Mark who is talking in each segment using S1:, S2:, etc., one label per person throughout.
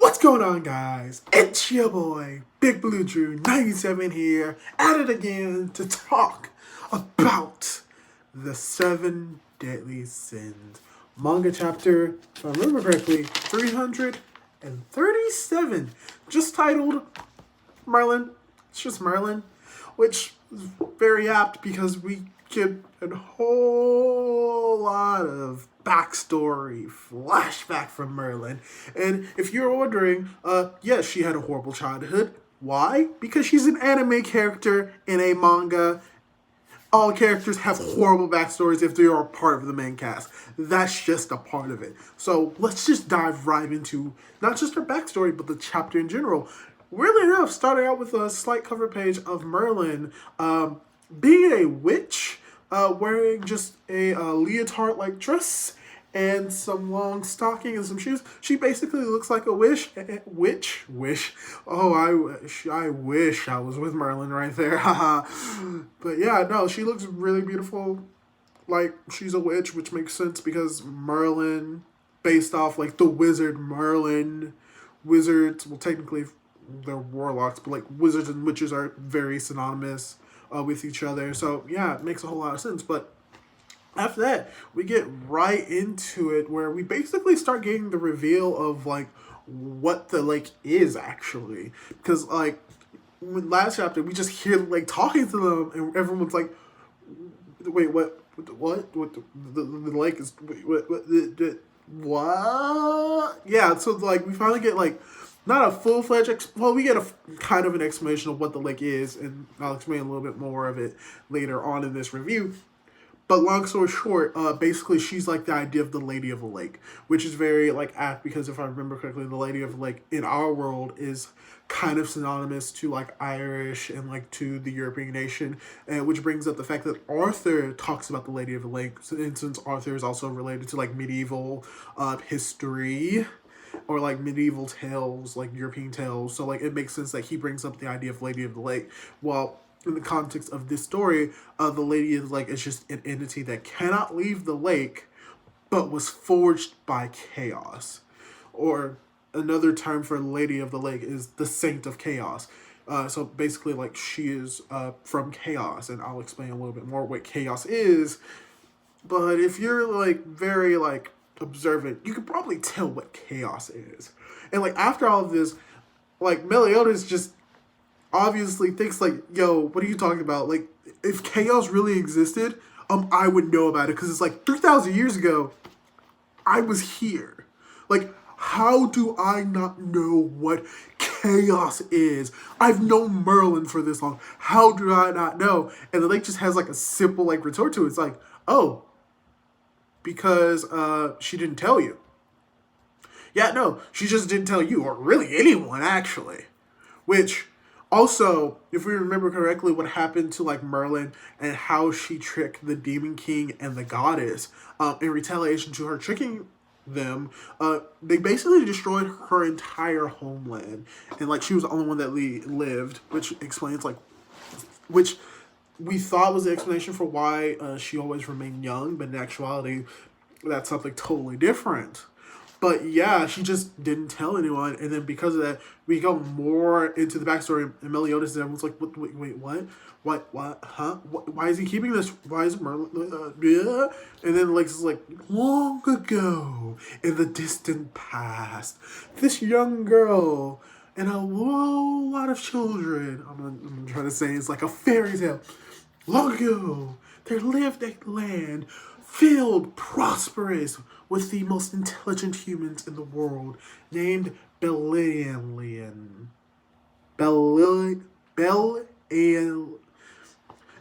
S1: What's going on, guys? It's your boy, Big Blue Drew 97 here, at it again to talk about the 7 Deadly Sins. Manga chapter, if I remember correctly, 337. Just titled Merlin. It's just Merlin, which is very apt because we get a whole lot of backstory, flashback from Merlin. And if you're wondering, yes, she had a horrible childhood. Why? Because she's an anime character in a manga. All characters have horrible backstories if they are part of the main cast. That's just a part of it. So let's just dive right into not just her backstory, but the chapter in general. Weirdly enough, starting out with a slight cover page of Merlin being a witch, wearing just a leotard-like dress and some long stocking and some shoes. She basically looks like a witch. Oh, I wish I was with Merlin right there. But yeah, no, she looks really beautiful. Like, she's a witch, which makes sense because Merlin, based off like the wizard Merlin, wizards, well, technically they're warlocks, but like wizards and witches are very synonymous with each other. So yeah, it makes a whole lot of sense. But after that, we get right into it where we basically start getting the reveal of like what the lake is actually. Because like last chapter, we just hear like talking to them, and everyone's like, "Wait, what? The lake is what?" Yeah, so like we finally get like not a full-fledged we get a kind of an explanation of what the lake is, and I'll explain a little bit more of it later on in this review. But long story short, basically she's like the idea of the Lady of the Lake, which is very like apt because if I remember correctly, the Lady of the Lake in our world is kind of synonymous to like Irish and like to the European nation, and which brings up the fact that Arthur talks about the Lady of the Lake, and since Arthur is also related to like medieval history or like medieval tales, like European tales, so like it makes sense that he brings up the idea of Lady of the Lake. Well, in the context of this story, the Lady of the Lake is just an entity that cannot leave the lake, but was forged by chaos. Or another term for Lady of the Lake is the Saint of Chaos. So basically, like, she is from chaos, and I'll explain a little bit more what chaos is. But if you're like very like observant, you could probably tell what chaos is. And like after all of this, like Meliodas just obviously thinks like, yo, what are you talking about? Like, if chaos really existed, I would know about it because it's like 3,000 years ago, I was here. Like, how do I not know what chaos is? I've known Merlin for this long. How do I not know? And the lake just has like a simple like retort to it. It's like, oh, because she didn't tell you. Yeah, no, she just didn't tell you, or really anyone actually. Which also, if we remember correctly, what happened to like Merlin and how she tricked the Demon King and the Goddess in retaliation to her tricking them, they basically destroyed her entire homeland, and like she was the only one that lived, which explains like, which we thought was the explanation for why she always remained young, but in actuality, that's something totally different. But yeah, she just didn't tell anyone, and then because of that, we go more into the backstory. And Meliodas, everyone's like, wait, what? What, huh? Why is he keeping this? Why is Merlin? Yeah. And then Lex is like, long ago, in the distant past, this young girl and a whole lot of children. I'm trying to say it's like a fairy tale. Long ago, there lived a land filled, prosperous, with the most intelligent humans in the world, named Belalian.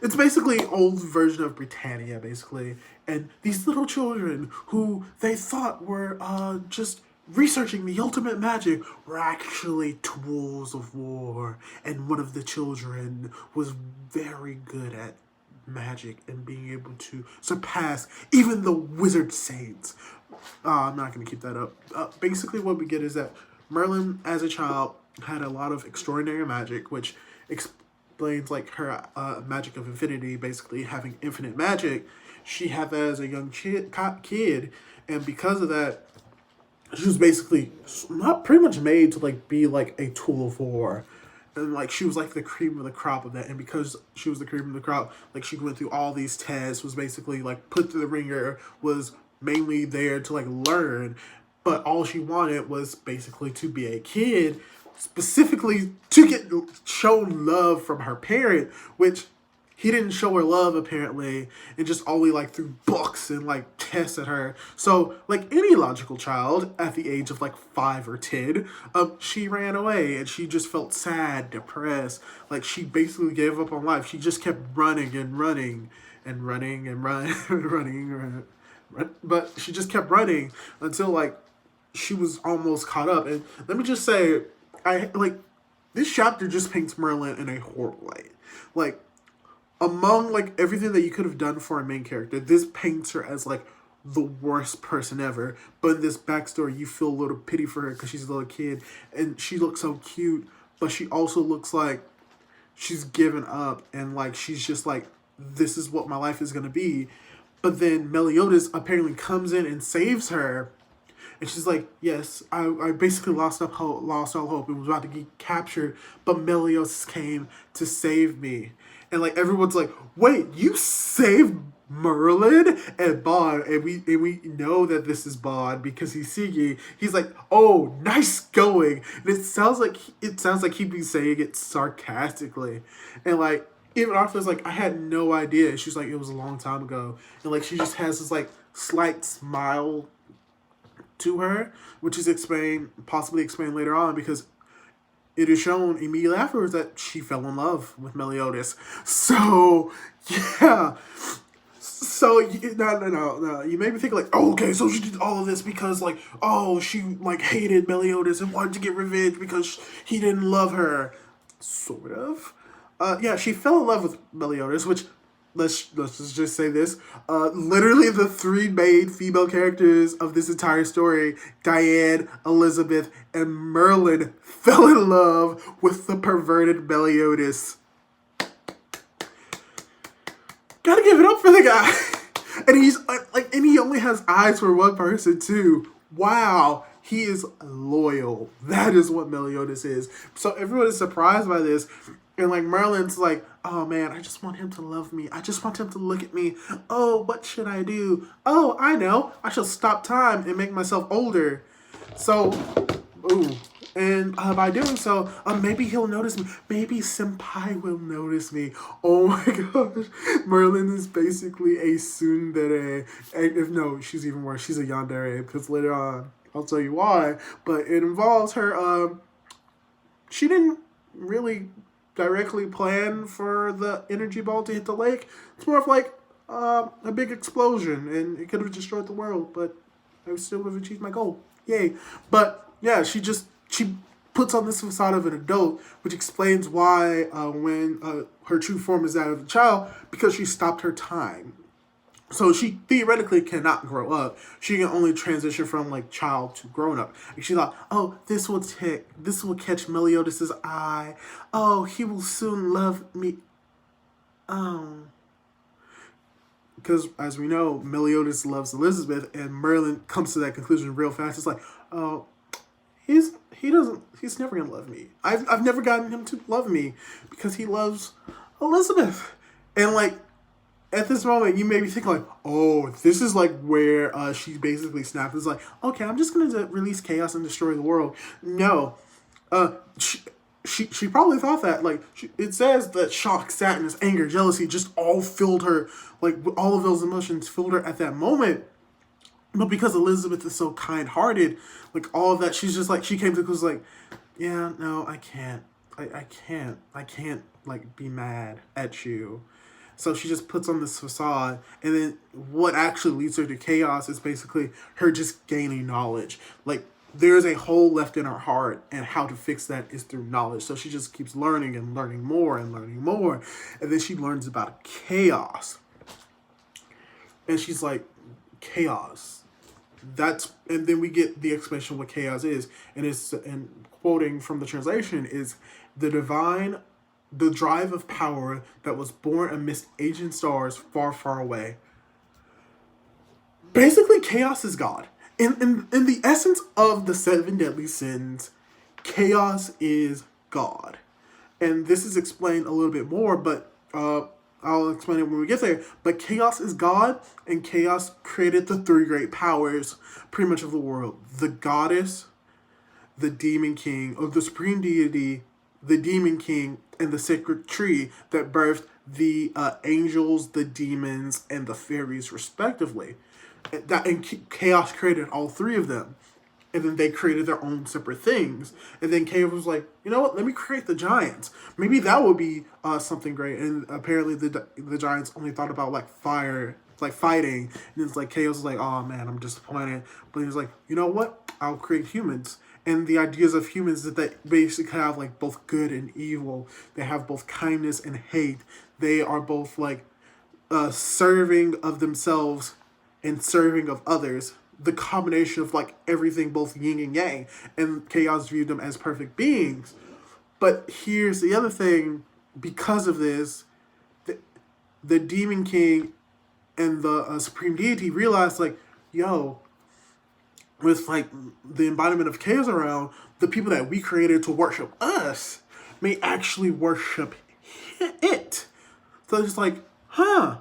S1: It's basically an old version of Britannia, basically. And these little children, who they thought were just researching the ultimate magic, were actually tools of war. And one of the children was very good at magic and being able to surpass even the wizard saints. I'm not going to keep that up. Basically, what we get is that Merlin, as a child, had a lot of extraordinary magic, which explains like her magic of infinity, basically having infinite magic. She had that as a young kid, and because of that, she was basically not pretty much made to like be like a tool of war. And like she was like the cream of the crop of that, and because she was the cream of the crop, like she went through all these tests, was basically like put through the ringer, was mainly there to like learn, but all she wanted was basically to be a kid, specifically to get shown love from her parent, which he didn't show her love apparently, and just only like threw books and like tests at her. So like any logical child at the age of like 5 or 10, she ran away and she just felt sad, depressed. Like she basically gave up on life. She just kept running and running and running and running and running, but she just kept running until like she was almost caught up. And let me just say, I like this chapter just paints Merlin in a horrible light. Like among like everything that you could have done for a main character, this paints her as like the worst person ever. But in this backstory, you feel a little pity for her because she's a little kid and she looks so cute, but she also looks like she's given up and like she's just like, this is what my life is gonna be. But then Meliodas apparently comes in and saves her. And she's like, yes, I basically lost all hope and was about to get captured, but Meliodas came to save me. And like everyone's like, wait, you saved Merlin and Bond, and we know that this is Bond because he's singing. He's like, oh, nice going. And it sounds like he'd be saying it sarcastically. And like even Arthur's like, I had no idea. She's like, it was a long time ago. And like she just has this like slight smile to her, which is possibly explained later on because it is shown immediately afterwards that she fell in love with Meliodas. So, yeah. So, no. You made me think like, oh, okay, so she did all of this because like, oh, she like hated Meliodas and wanted to get revenge because he didn't love her. Sort of. Yeah, she fell in love with Meliodas, which let's just say this. Literally the three main female characters of this entire story, Diane, Elizabeth, and Merlin, fell in love with the perverted Meliodas. Gotta give it up for the guy. And he's and he only has eyes for one person too. Wow. He is loyal. That is what Meliodas is. So everyone is surprised by this. And like Merlin's like, oh man, I just want him to love me. I just want him to look at me. Oh, what should I do? Oh, I know. I shall stop time and make myself older. So, ooh. And by doing so, maybe he'll notice me. Maybe Senpai will notice me. Oh my gosh. Merlin is basically a tsundere. And if no, she's even worse. She's a yandere. Because later on, I'll tell you why. But it involves her, she didn't really directly plan for the energy ball to hit the lake. It's more of like a big explosion, and it could have destroyed the world, but I still would have achieved my goal. Yay. But yeah, she puts on this facade of an adult, which explains why when her true form is that of a child, because she stopped her time. So she theoretically cannot grow up. She can only transition from like child to grown up. And she thought, oh, this will catch Meliodas' eye. Oh, he will soon love me. Because as we know, Meliodas loves Elizabeth, and Merlin comes to that conclusion real fast. It's like, oh, he's never gonna love me. I've never gotten him to love me because he loves Elizabeth. And like at this moment, you maybe think like, oh, this is like where she basically snapped. It's like, okay, I'm just gonna release chaos and destroy the world. No, she probably thought that. Like it says that shock, sadness, anger, jealousy just all filled her. Like all of those emotions filled her at that moment. But because Elizabeth is so kind-hearted, like all of that, she's just like she came to the conclusion like, yeah, no, I can't. I can't like be mad at you. So she just puts on this facade, and then what actually leads her to chaos is basically her just gaining knowledge. Like, there's a hole left in her heart, and how to fix that is through knowledge. So she just keeps learning and learning more and learning more, and then she learns about chaos. And she's like, chaos. And then we get the explanation of what chaos is, and quoting from the translation is the drive of power that was born amidst ancient stars far, far away. Basically, chaos is God. In the essence of the seven deadly sins, chaos is God. And this is explained a little bit more, but I'll explain it when we get there. But chaos is God, and chaos created the three great powers, pretty much, of the world: the goddess, the demon king, or the supreme deity, the demon king, and the sacred tree that birthed the angels, the demons, and the fairies, respectively. And chaos created all three of them. And then they created their own separate things. And then Chaos was like, you know what? Let me create the giants. Maybe that would be something great. And apparently the giants only thought about like fire, like fighting. And it's like Chaos was like, oh man, I'm disappointed. But he was like, you know what? I'll create humans. And the ideas of humans is that they basically have like both good and evil. They have both kindness and hate. They are both like serving of themselves and serving of others. The combination of like everything, both yin and yang, and Chaos viewed them as perfect beings. But here's the other thing: because of this, the Demon King and the Supreme Deity realized, like, yo, with like the embodiment of chaos around, the people that we created to worship us may actually worship it. So it's like, huh?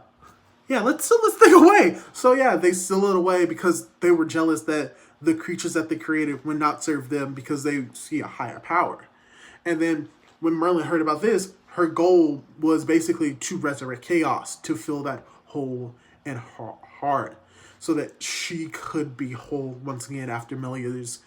S1: Yeah, let's seal this thing away. So yeah, they seal it away because they were jealous that the creatures that they created would not serve them because they see a higher power. And then when Merlin heard about this, her goal was basically to resurrect Chaos, to fill that hole in her heart, so that she could be whole once again after Meliodas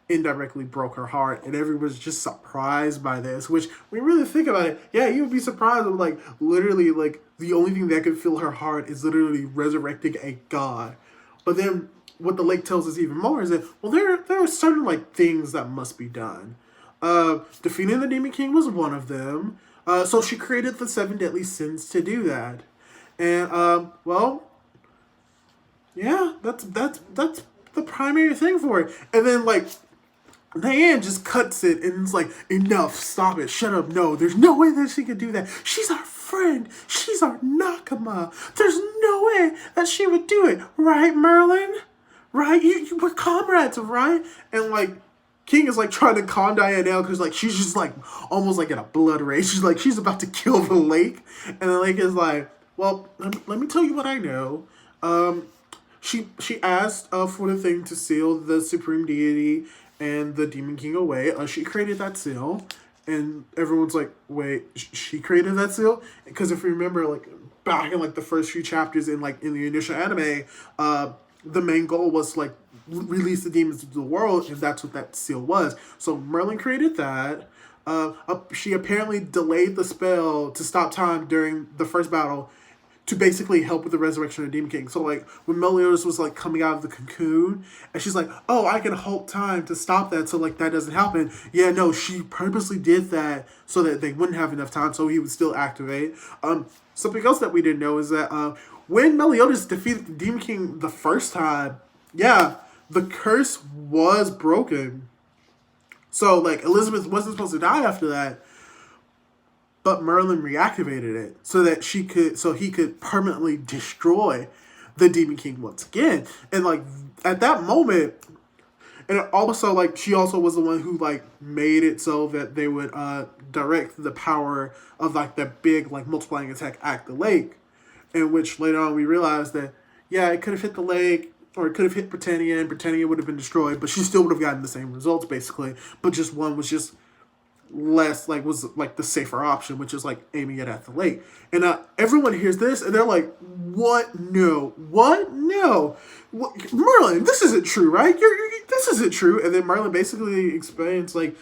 S1: indirectly broke her heart. And everyone was just surprised by this, which, when you really think about it, yeah, you would be surprised with, like, literally, like, the only thing that could fill her heart is literally resurrecting a god. But then what the lake tells us even more is that, well, there are certain, like, things that must be done. Defeating the Demon King was one of them. So she created the 7 deadly sins to do that. And, well, yeah, that's the primary thing for it. And then, like, Diane just cuts it and it's like, enough, stop it, shut up, no, there's no way that she could do that. She's our friend, she's our Nakama. There's no way that she would do it, right, Merlin? Right? We're comrades, right? And like, King is like trying to calm Diane down because like she's just like almost like in a blood rage. She's like, she's about to kill the lake. And the lake is like, well, let me tell you what I know. She asked for the thing to seal the supreme deity and the Demon King away. She created that seal, and everyone's like, wait, she created that seal? Because if you remember, like, back in, like, the first few chapters in the initial anime, the main goal was, like, release the demons into the world, and that's what that seal was. So Merlin created that. She apparently delayed the spell to stop time during the first battle to basically help with the resurrection of Demon King. So, like, when Meliodas was, like, coming out of the cocoon, and she's like, oh, I can halt time to stop that so, like, that doesn't happen. Yeah, no, she purposely did that so that they wouldn't have enough time, so he would still activate. Something else that we didn't know is that when Meliodas defeated the Demon King the first time, yeah, the curse was broken. So, like, Elizabeth wasn't supposed to die after that. But Merlin reactivated it so that he could permanently destroy the Demon King once again. And like at that moment, and also like she also was the one who like made it so that they would direct the power of like that big like multiplying attack at the lake, in which later on we realized that yeah, it could have hit the lake or it could have hit Britannia and Britannia would have been destroyed, but she still would have gotten the same results basically. But just one was just less was the safer option, which is like aiming it at the lake. And everyone hears this and they're like, what? No. What? No. What? Merlin, this isn't true, right? This isn't true. And then Merlin basically explains like,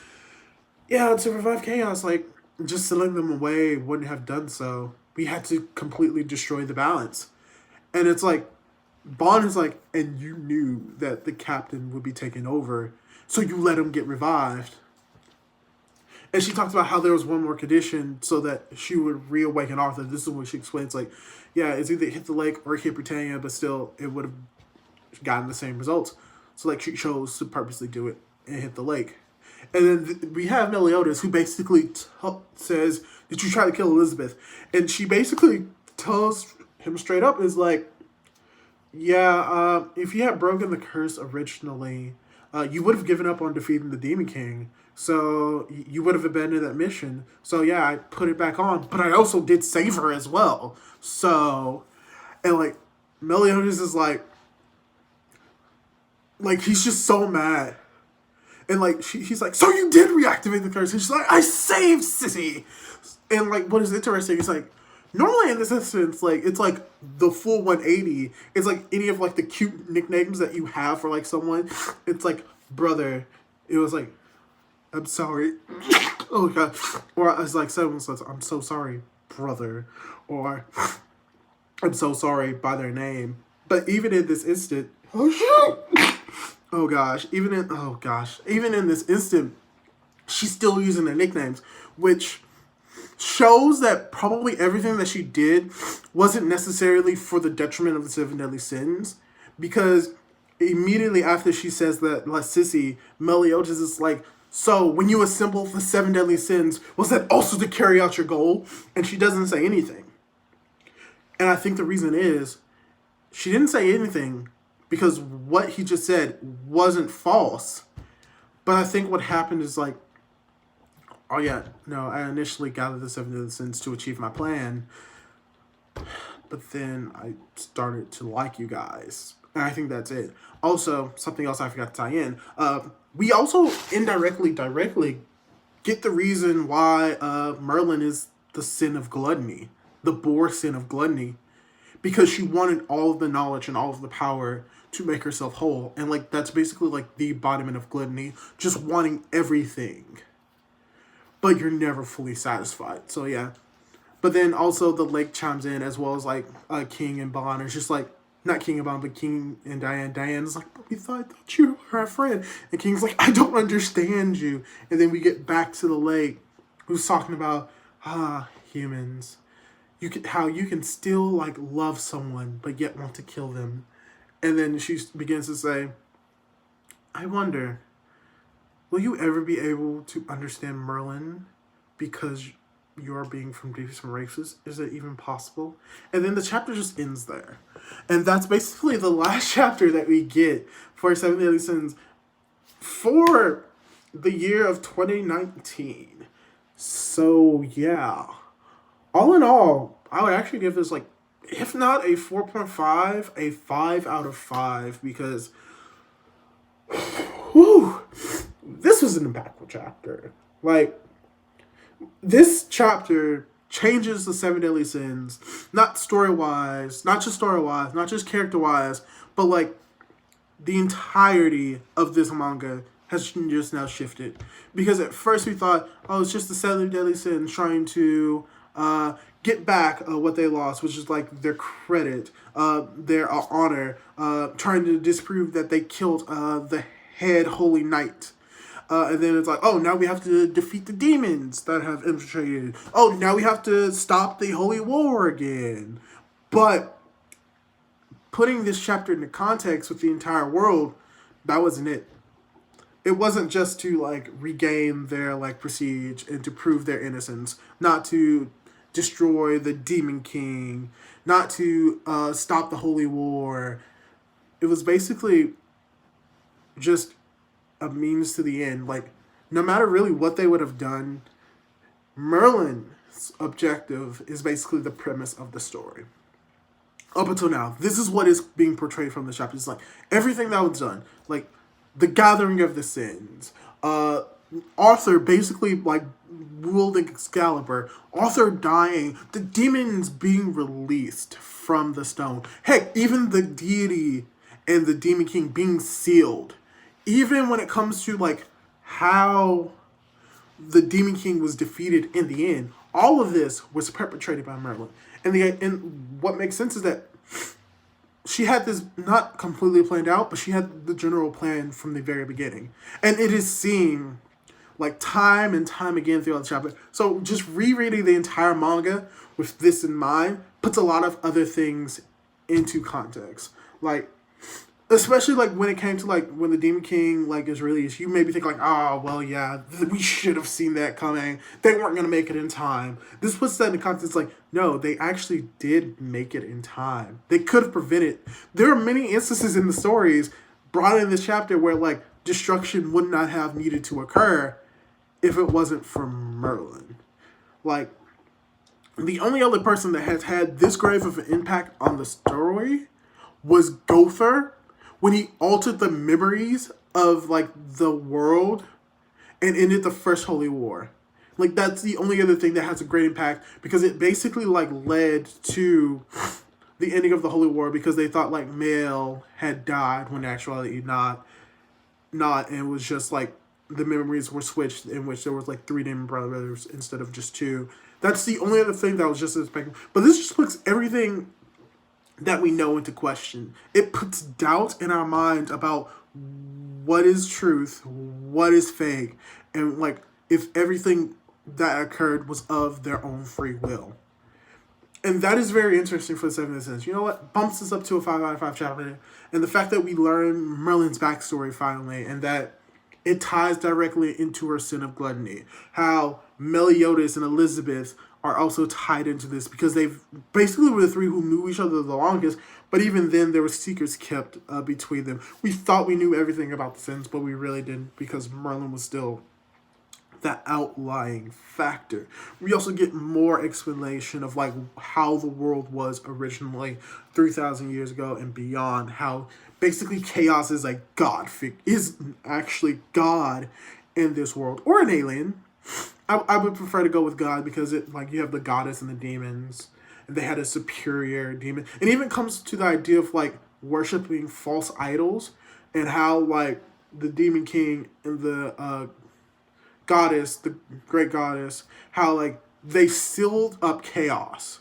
S1: yeah, to revive chaos, like just sealing them away wouldn't have done so. We had to completely destroy the balance. And it's like Bond is like, and you knew that the captain would be taken over, so you let him get revived. And she talks about how there was one more condition so that she would reawaken Arthur. This is when she explains, like, yeah, it's either hit the lake or hit Britannia, but still, it would have gotten the same results. So, like, she chose to purposely do it and hit the lake. And then we have Meliodas, who basically says, did you try to kill Elizabeth? And she basically tells him straight up, is like, Yeah, if you had broken the curse originally, you would have given up on defeating the Demon King. So you would have abandoned that mission. So yeah, I put it back on, but I also did save her as well. So and like Meliodas is like he's just so mad. And like he's like, so you did reactivate the curse? And she's like, I saved Sissy. And like, what is interesting is like, normally in this instance, like it's like the full 180. It's like any of like the cute nicknames that you have for like someone. It's like brother. It was like, I'm sorry. Oh god. Or I was like, someone says, I'm so sorry, brother. Or I'm so sorry by their name. But even in this instant, oh shit. Even in this instant, she's still using their nicknames, which shows that probably everything that she did wasn't necessarily for the detriment of the seven deadly sins, because immediately after she says that, like Sissy, Meliodas is like, so when you assemble the seven deadly sins, was that also to carry out your goal? And she doesn't say anything. And I think the reason is she didn't say anything because what he just said wasn't false. But I think what happened is like, oh yeah, no, I initially gathered the seven deadly sins to achieve my plan, but then I started to like you guys. And I think that's it. Also, something else I forgot to tie in. We also directly get the reason why Merlin is the sin of gluttony, the Boar sin of gluttony, because she wanted all of the knowledge and all of the power to make herself whole. And like that's basically like the embodiment of gluttony, just wanting everything, but you're never fully satisfied. So yeah. But then also the lake chimes in, as well as like King and Bon. It's just like, not King and Bon, but King and Diane. Diane's like, but I thought you were our friend. And King's like, I don't understand you. And then we get back to the lake, who's talking about humans. How you can still like love someone but yet want to kill them. And then she begins to say, I wonder, will you ever be able to understand Merlin because you're being from different races? Is it even possible? And then the chapter just ends there. And that's basically the last chapter that we get for Seven Deadly Sins for the year of 2019. So, yeah. All in all, I would actually give this, like, if not a 4.5, a 5 out of 5, because whew, this was an impactful chapter. Like, this chapter changes the seven deadly sins, not story-wise, not just story-wise, not just character-wise, but like the entirety of this manga has just now shifted. Because at first we thought, oh, it's just the seven deadly sins trying to get back what they lost, which is like their credit, their honor, trying to disprove that they killed the head holy knight. And then it's like, oh, now we have to defeat the demons that have infiltrated. Oh, now we have to stop the holy war again. But putting this chapter into context with the entire world, that wasn't it. It wasn't just to like regain their like prestige and to prove their innocence, not to destroy the demon king, not to stop the holy war. It was basically just a means to the end. Like, no matter really what they would have done, Merlin's objective is basically the premise of the story. Up until now, this is what is being portrayed from the chapter. It's like everything that was done, like the gathering of the sins, Arthur basically like wielding Excalibur, Arthur dying, the demons being released from the stone. Heck, even the deity and the demon king being sealed. Even when it comes to like how the demon king was defeated in the end, all of this was perpetrated by Merlin. And what makes sense is that she had this not completely planned out, but she had the general plan from the very beginning. And it is seen like time and time again throughout the chapter. So just rereading the entire manga with this in mind puts a lot of other things into context. Like, especially like when it came to like when the Demon King like is released, you maybe think like, oh well, yeah, we should have seen that coming. They weren't gonna make it in time. This puts that in context. Like, no, they actually did make it in time. They could have prevented. There are many instances in the stories brought in this chapter where like destruction would not have needed to occur if it wasn't for Merlin. Like, the only other person that has had this grave of an impact on the story was Gother, when he altered the memories of like the world and ended the first Holy War. Like, that's the only other thing that has a great impact, because it basically like led to the ending of the Holy War, because they thought like Male had died when in actuality not, and it was just like the memories were switched, in which there was like 3 demon brothers instead of just 2. That's the only other thing that was just expected. But this just puts everything that we know into question. It puts doubt in our minds about what is truth, what is fake, and like if everything that occurred was of their own free will. And that is very interesting for the 7th sense. You know what? Bumps us up to a 5 out of 5 chapter. And the fact that we learn Merlin's backstory finally, and that it ties directly into her sin of gluttony. How Meliodas and Elizabeth are also tied into this, because they've basically were the 3 who knew each other the longest, but even then there were secrets kept between them. We thought we knew everything about the sins, but we really didn't, because Merlin was still that outlying factor. We also get more explanation of like how the world was originally 3,000 years ago and beyond, how basically chaos is like God, is actually God in this world, or an alien. I would prefer to go with God, because it like you have the goddess and the demons, and they had a superior demon. It even comes to the idea of like worshiping false idols, and how like the Demon King and the goddess, the great goddess, how like they sealed up chaos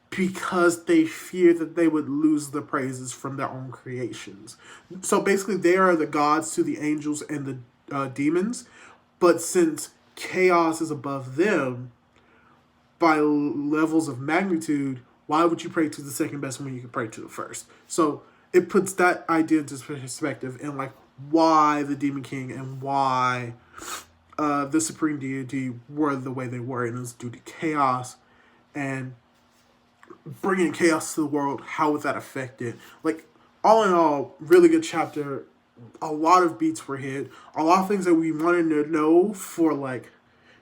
S1: because they feared that they would lose the praises from their own creations. So basically, they are the gods to the angels and the demons, but since chaos is above them by levels of magnitude, why would you pray to the second best when you can pray to the first? So it puts that idea into perspective, and like why the Demon King and why the supreme deity were the way they were, and it was due to chaos, and bringing chaos to the world. How would that affect it? Like, all in all, really good chapter. A lot of beats were hit. A lot of things that we wanted to know for like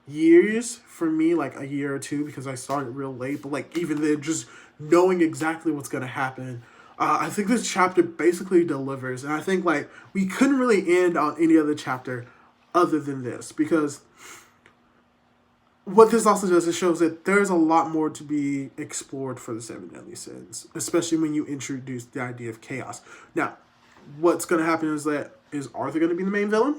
S1: years. For me, like a year or 2, because I started real late. But like even then, just knowing exactly what's gonna happen. I think this chapter basically delivers, and I think like we couldn't really end on any other chapter other than this, because what this also does, it shows that there's a lot more to be explored for the 7 deadly sins, especially when you introduce the idea of chaos. Now, what's going to happen is Arthur going to be the main villain?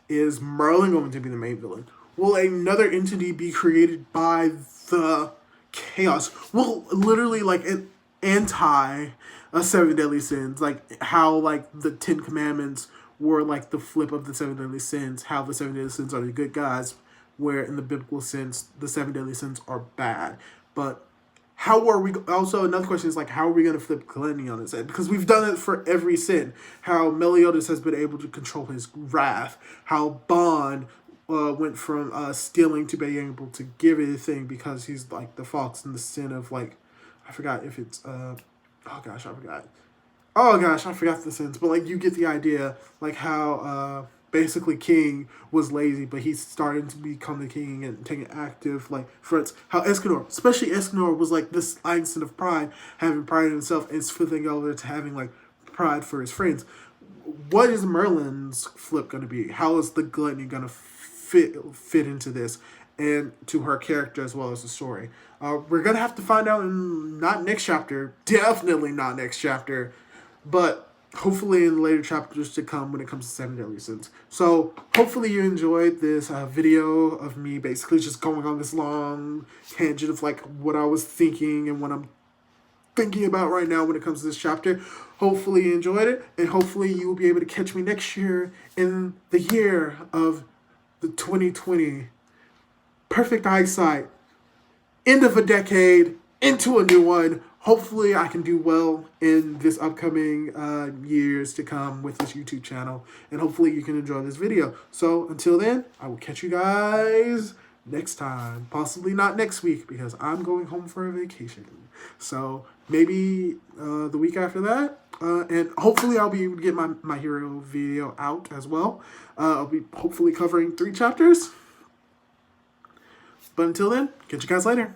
S1: Is Merlin going to be the main villain? Will another entity be created by the chaos? Will literally like an anti 7 deadly sins, like how like the 10 commandments were like the flip of the 7 deadly sins, how the 7 deadly sins are the good guys, where in the biblical sense the 7 deadly sins are bad. But how are we, also another question is like, how are we going to flip gluttony on its head? Because we've done it for every sin. How Meliodas has been able to control his wrath, how Bond went from stealing to being able to give anything, because he's like the fox and the sin of like, I forgot if it's I forgot the sins, but like you get the idea, like how basically King was lazy, but he's starting to become the king and taking active like threats. How Escanor, especially Escanor, was like this instant of pride, having pride in himself and flipping over to having like pride for his friends. What is Merlin's flip going to be? How is the gluttony going to fit into this and to her character as well as the story? We're going to have to find out in not next chapter, definitely not next chapter, but hopefully in later chapters to come when it comes to 7 deadly sins. So hopefully you enjoyed this video of me basically just going on this long tangent of like what I was thinking and what I'm thinking about right now when it comes to this chapter. Hopefully you enjoyed it, and hopefully you will be able to catch me next year in the year of the 2020. Perfect eyesight. End of a decade, into a new one. hopefully I can do well in this upcoming years to come with this YouTube channel. And hopefully you can enjoy this video. So until then, I will catch you guys next time. Possibly not next week because I'm going home for a vacation. So maybe the week after that. And hopefully I'll be able to get my hero video out as well. I'll be hopefully covering 3 chapters. But until then, catch you guys later.